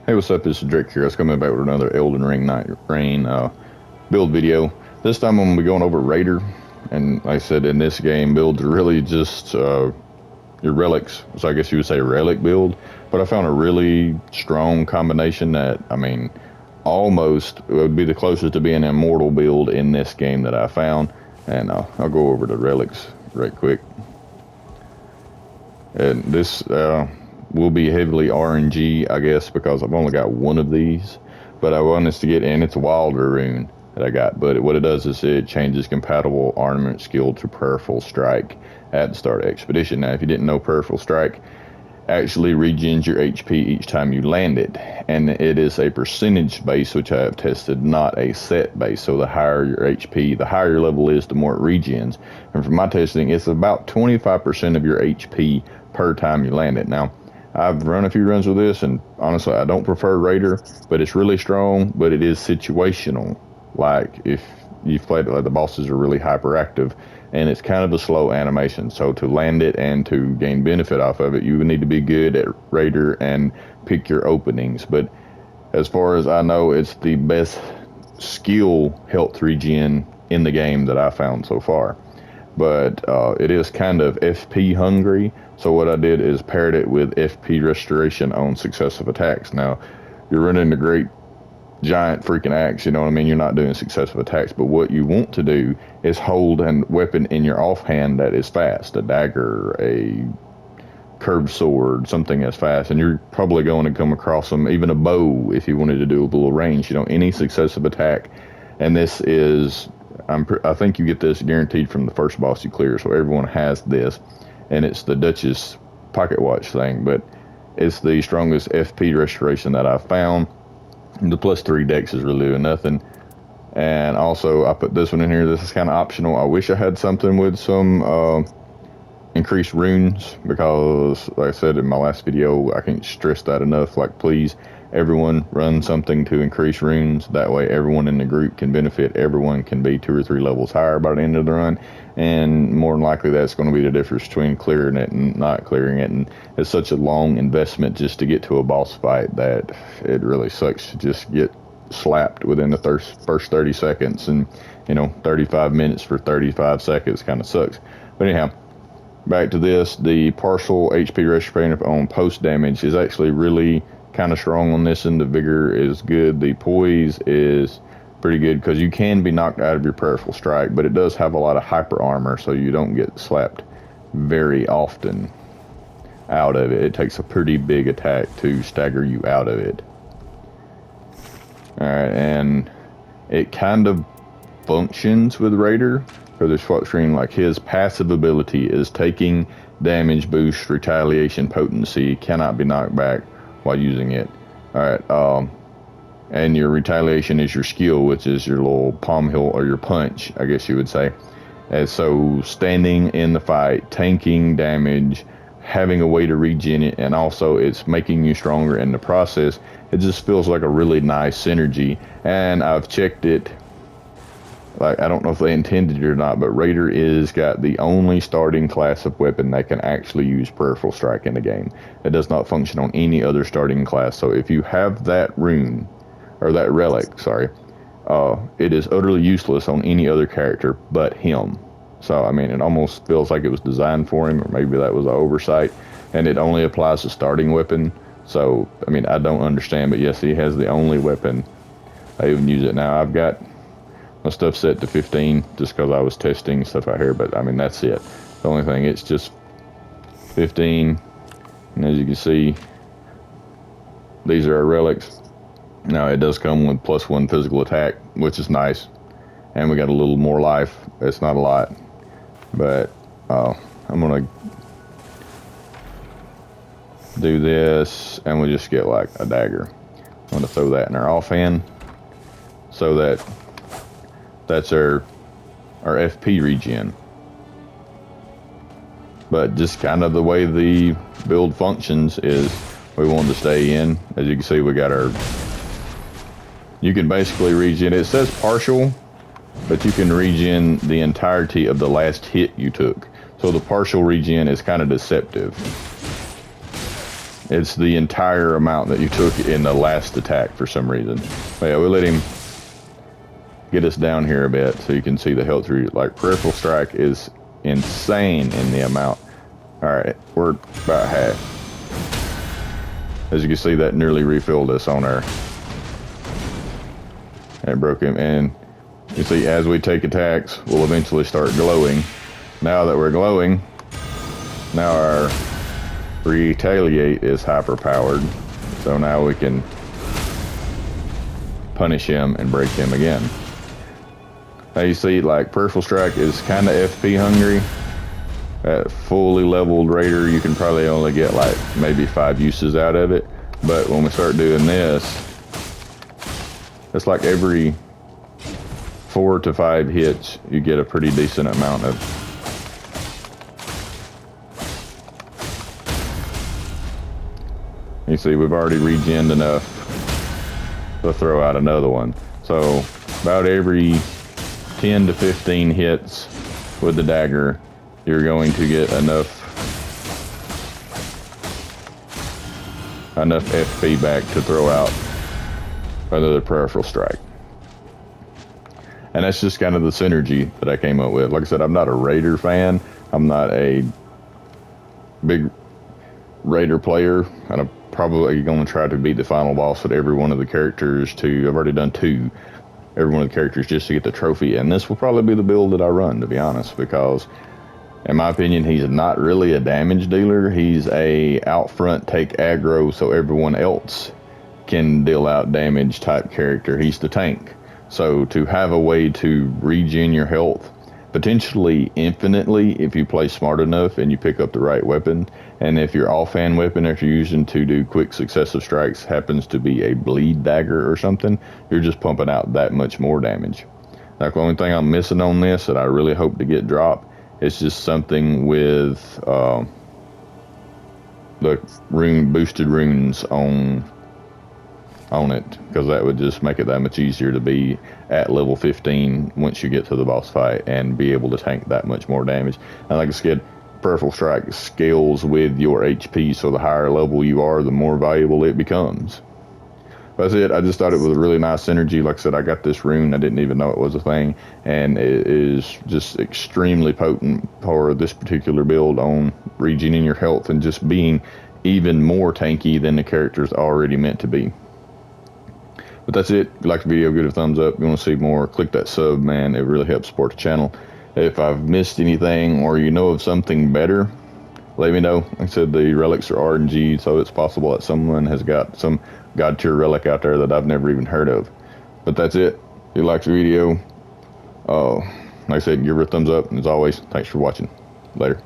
Hey, what's up? This is Drake here. I was coming back with another Elden Ring Nightraigne build video. This time I'm going to be going over Raider. And like I said, in this game, builds are really just your relics. So I guess you would say relic build. But I found a really strong combination that, I mean, almost would be the closest to being an immortal build in this game that I found. And I'll go over the relics right quick. And this will be heavily RNG, I guess, because I've only got one of these. But I want us to get in. It's a Wilder rune that I got. But what it does is it changes compatible armament skill to Prayerful Strike at the start of Expedition. Now, if you didn't know, Prayerful Strike actually regens your HP each time you land it. And it is a percentage base, which I have tested, not a set base. So the higher your HP, the higher your level is, the more it regens. And from my testing, it's about 25% of your HP per time you land it. Now, I've run a few runs with this, and honestly, I don't prefer Raider, but it's really strong, but it is situational. Like, if you've played it, like, the bosses are really hyperactive, and it's kind of a slow animation. So to land it and to gain benefit off of it, you would need to be good at Raider and pick your openings. But as far as I know, it's the best skill health regen in the game that I found so far. But it is kind of FP hungry. So what I did is paired it with FP restoration on successive attacks. Now, you're running a great giant freaking axe, you know what I mean? You're not doing successive attacks, but what you want to do is hold a weapon in your offhand that is fast, a dagger, a curved sword, something that's fast, and you're probably going to come across them, even a bow if you wanted to do a little range, you know, any successive attack. And this is, I think you get this guaranteed from the first boss you clear, so everyone has this, and it's the Duchess pocket watch thing, but it's the strongest FP restoration that I've found. The +3 dex is really doing nothing. And also, I put this one in here. This is kind of optional. I wish I had something with some increased runes, because, like I said in my last video, I can't stress that enough. Like, please, everyone run something to increase runes. That way, everyone in the group can benefit. Everyone can be 2 or 3 levels higher by the end of the run. And more than likely, that's going to be the difference between clearing it and not clearing it. And it's such a long investment just to get to a boss fight that it really sucks to just get slapped within the first 30 seconds. And, you know, 35 minutes for 35 seconds kind of sucks. But anyhow, back to this. The partial HP restoration on post damage is actually really kind of strong on this, and the vigor is good. The poise is pretty good because you can be knocked out of your Prayerful Strike, but it does have a lot of hyper armor, so you don't get slapped very often out of it. It takes a pretty big attack to stagger you out of it. Alright, and it kind of functions with Raider for this swap screen. Like, his passive ability is taking damage, boost, retaliation, potency, cannot be knocked back while using it. Alright, and your retaliation is your skill, which is your little palm hill, or your punch, I guess you would say. And so standing in the fight, tanking damage, having a way to regen it, and also it's making you stronger in the process. It just feels like a really nice synergy. And I've checked it, like, I don't know if they intended it or not, but Raider is got the only starting class of weapon that can actually use Prayerful Strike in the game. It does not function on any other starting class. So if you have that rune, or that relic, sorry, it is utterly useless on any other character but him. So, I mean, it almost feels like it was designed for him, or maybe that was an oversight, and it only applies to starting weapon. So, I mean, I don't understand, but yes, he has the only weapon. I even use it now. I've got my stuff set to 15 just because I was testing stuff out here, but I mean, that's it. The only thing, it's just 15, and as you can see, these are our relics. Now, it does come with +1 physical attack, which is nice, and we got a little more life. It's not a lot, but I'm gonna do this, and we just get like a dagger. I'm gonna throw that in our offhand, so that's our FP regen. But just kind of the way the build functions is, we wanted to stay in. As you can see, we got our, you can basically regen. It says partial, but you can regen the entirety of the last hit you took. So the partial regen is kind of deceptive. It's the entire amount that you took in the last attack for some reason. But yeah, we'll let him get us down here a bit so you can see the health through. Like, peripheral strike is insane in the amount. Alright, we're about half. As you can see, that nearly refilled us on our... It broke him. And you see, as we take attacks, we'll eventually start glowing. Now that we're glowing, now our retaliate is hyper powered. So now we can punish him and break him again. Now you see, like, peripheral strike is kind of FP hungry. At fully leveled raider, you can probably only get like maybe 5 uses out of it. But when we start doing this, it's like every 4 to 5 hits, you get a pretty decent amount of. You see, we've already regened enough to throw out another one. So about every 10 to 15 hits with the dagger, you're going to get enough FP back to throw out another peripheral strike. And that's just kind of the synergy that I came up with. Like I said, I'm not a raider fan. I'm not a big raider player. And I'm probably going to try to beat the final boss with every one of the characters I've already done 2. Every one of the characters just to get the trophy. And this will probably be the build that I run, to be honest, because in my opinion, he's not really a damage dealer. He's a out front, take aggro so everyone else can deal out damage type character. He's the tank. So to have a way to regen your health, potentially infinitely if you play smart enough and you pick up the right weapon. And if your offhand weapon that you're using to do quick successive strikes happens to be a bleed dagger or something, you're just pumping out that much more damage. Like, the only thing I'm missing on this that I really hope to get dropped, it's just something with the boosted runes on it, because that would just make it that much easier to be at level 15 once you get to the boss fight and be able to tank that much more damage. And like I said, peripheral strike scales with your HP, so the higher level you are, the more valuable it becomes. That's it. I just thought it was a really nice synergy. Like I said, I got this rune. I didn't even know it was a thing. And it is just extremely potent for this particular build on regening your health and just being even more tanky than the character's already meant to be. But that's it. If you like the video, give it a thumbs up. If you want to see more, click that sub, man. It really helps support the channel. If I've missed anything or you know of something better, let me know. Like I said, the relics are RNG, so it's possible that someone has got some god tier relic out there that I've never even heard of. But that's it. If you liked the video, like I said, give her a thumbs up. And as always, thanks for watching. Later.